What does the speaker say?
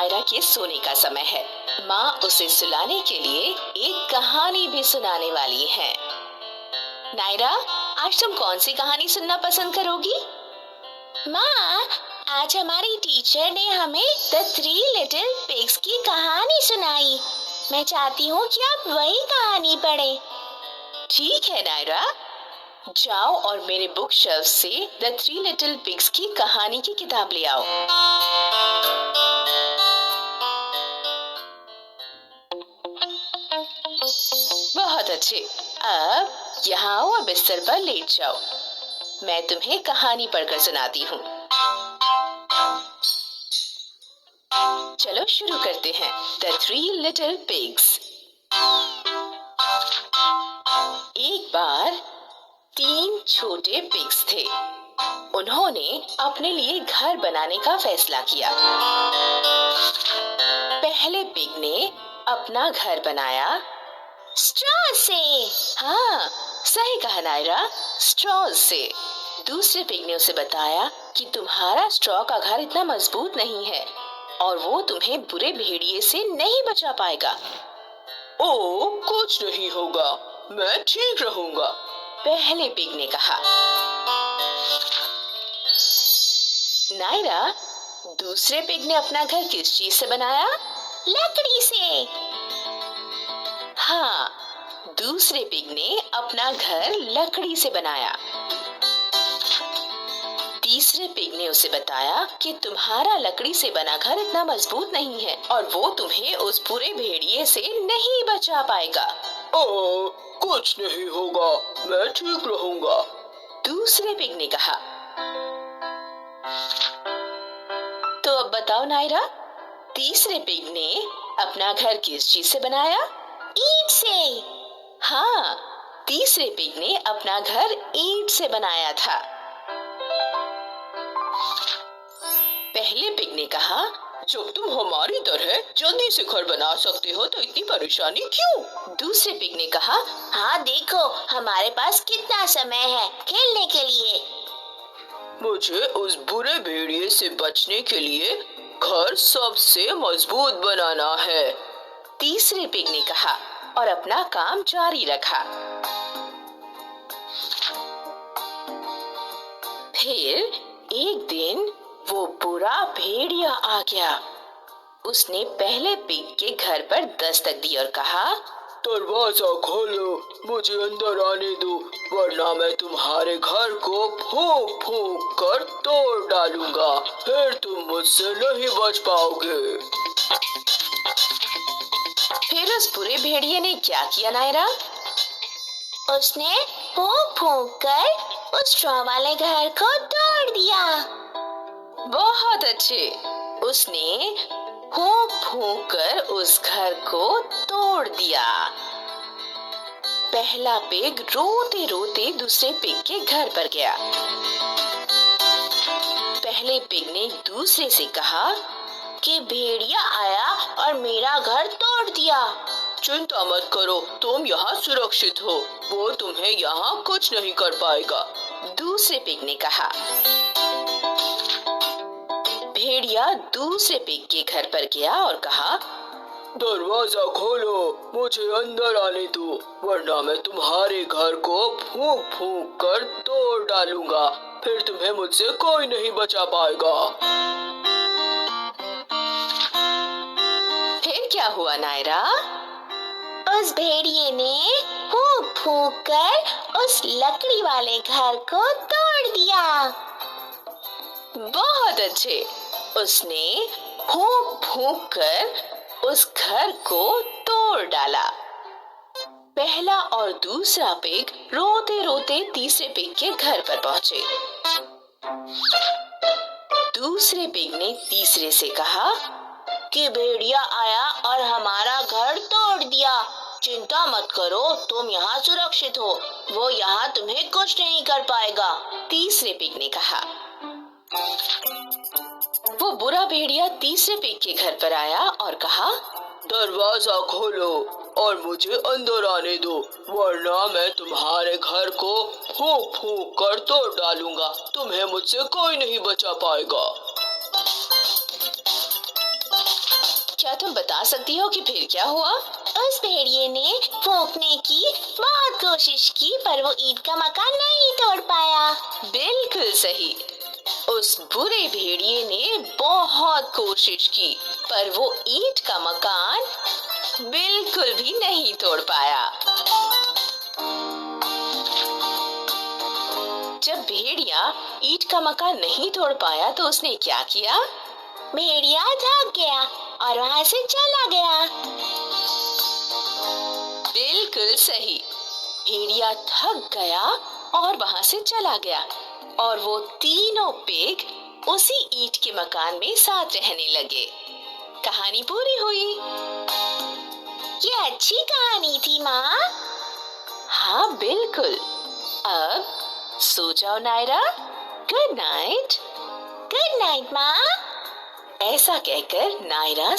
नायरा के सोने का समय है। माँ उसे सुलाने के लिए एक कहानी भी सुनाने वाली है। नायरा, आज तुम कौन सी कहानी सुनना पसंद करोगी? माँ, आज हमारी टीचर ने हमें द थ्री लिटिल पिग्स की कहानी सुनाई। मैं चाहती हूँ कि आप वही कहानी पढ़ें। ठीक है नायरा, जाओ और मेरे बुक शेल्फ से द थ्री लिटिल पिग्स की कहानी की किताब ले आओ। बहुत अच्छे। अब यहाँ आओ और बिस्तर पर लेट जाओ। मैं तुम्हें कहानी पढ़कर सुनाती हूँ। चलो शुरू करते हैं। The three little pigs. एक बार 3 छोटे पिग्स थे। उन्होंने अपने लिए घर बनाने का फैसला किया। पहले पिग ने अपना घर बनाया स्ट्रॉ से। हाँ, सही कहा नायरा, स्ट्रॉ से। दूसरे पिग ने उसे बताया कि तुम्हारा स्ट्रॉ का घर इतना मजबूत नहीं है और वो तुम्हें बुरे भेड़िए से नहीं बचा पाएगा। ओ, कुछ नहीं होगा, मैं ठीक रहूंगा, पहले पिग ने कहा। नायरा, दूसरे पिग ने अपना घर किस चीज से बनाया? लकड़ी से। हाँ, दूसरे पिग ने अपना घर लकड़ी से बनाया। तीसरे पिग ने उसे बताया कि तुम्हारा लकड़ी से बना घर इतना मजबूत नहीं है और वो तुम्हें उस पूरे भेड़िए से नहीं बचा पाएगा। ओ, कुछ नहीं होगा, मैं ठीक रहूंगा, दूसरे पिग ने कहा। तो अब बताओ नायरा, तीसरे पिग ने अपना घर किस चीज से बनाया? ईंट से। हाँ, तीसरे पिग ने अपना घर ईंट से बनाया था। पहले पिग ने कहा, जब तुम हमारी तरह जल्दी से घर बना सकते हो तो इतनी परेशानी क्यों? दूसरे पिग ने कहा, हाँ देखो, हमारे पास कितना समय है खेलने के लिए। मुझे उस बुरे भेड़िए से बचने के लिए घर सबसे मजबूत बनाना है, तीसरे पिग ने कहा और अपना काम जारी रखा। फिर एक दिन वो बुरा भेड़िया आ गया। उसने पहले पिग के घर पर दस्तक दी और कहा, दरवाजा खोलो, मुझे अंदर आने दो, वरना मैं तुम्हारे घर को फूंक फूंक कर तोड़ डालूंगा, फिर तुम मुझसे नहीं बच पाओगे। फिर उस बुरे भेड़िए ने क्या किया नायरा? उसने फूंक फूंक कर उस स्ट्रॉ वाले घर को तोड़ दिया। बहुत अच्छे। उसने फूंक फूंक कर उस घर को तोड़ दिया। पहला पिग रोते रोते दूसरे पिग के घर पर गया। पहले पिग ने दूसरे से कहा कि भेड़िया आया और मेरा घर तोड़ दिया। चिंता मत करो, तुम यहाँ सुरक्षित हो, वो तुम्हें यहाँ कुछ नहीं कर पाएगा, दूसरे पिग ने कहा। भेड़िया दूसरे पिग के घर पर गया और कहा, दरवाजा खोलो, मुझे अंदर आने दो, वरना मैं तुम्हारे घर को फूंक फूंक कर तोड़ डालूंगा, फिर तुम्हें मुझसे कोई नहीं बचा पाएगा। फिर क्या हुआ नायरा? उस भेड़िए ने फूंक फूंक कर उस लकड़ी वाले घर को तोड़ दिया। बहुत अच्छे। उसने फूंक फूंक कर उस घर को तोड़ डाला। पहला और दूसरा पिग रोते रोते तीसरे पिग के घर पर पहुंचे। दूसरे पिग ने तीसरे से कहा कि भेड़िया आया और हमारा घर तोड़ दिया। चिंता मत करो, तुम यहाँ सुरक्षित हो, वो यहाँ तुम्हें कुछ नहीं कर पाएगा, तीसरे पिग ने कहा। वो बुरा भेड़िया तीसरे पिग के घर पर आया और कहा, दरवाजा खोलो और मुझे अंदर आने दो, वरना मैं तुम्हारे घर को फूंक फूंक कर तोड़ डालूंगा, तुम्हें मुझसे कोई नहीं बचा पाएगा। क्या तुम बता सकती हो कि फिर क्या हुआ? उस भेड़िए ने फूंकने की बहुत कोशिश की पर वो ईंट का मकान नहीं तोड़ पाया। बिल्कुल सही। उस बुरे भेड़िए ने बहुत कोशिश की पर वो ईंट का मकान बिल्कुल भी नहीं तोड़ पाया। जब भेड़िया ईंट का मकान नहीं तोड़ पाया तो उसने क्या किया? भेड़िया थक गया और वहां से चला गया। बिल्कुल सही। भेड़िया थक गया और वहां से चला गया और वो तीनों पिग उसी ईंट के मकान में साथ रहने लगे। कहानी पूरी हुई। ये अच्छी कहानी थी माँ। हाँ बिल्कुल। अब सो जाओ Naira. Good night. Good night माँ। ऐसा कहकर नायरा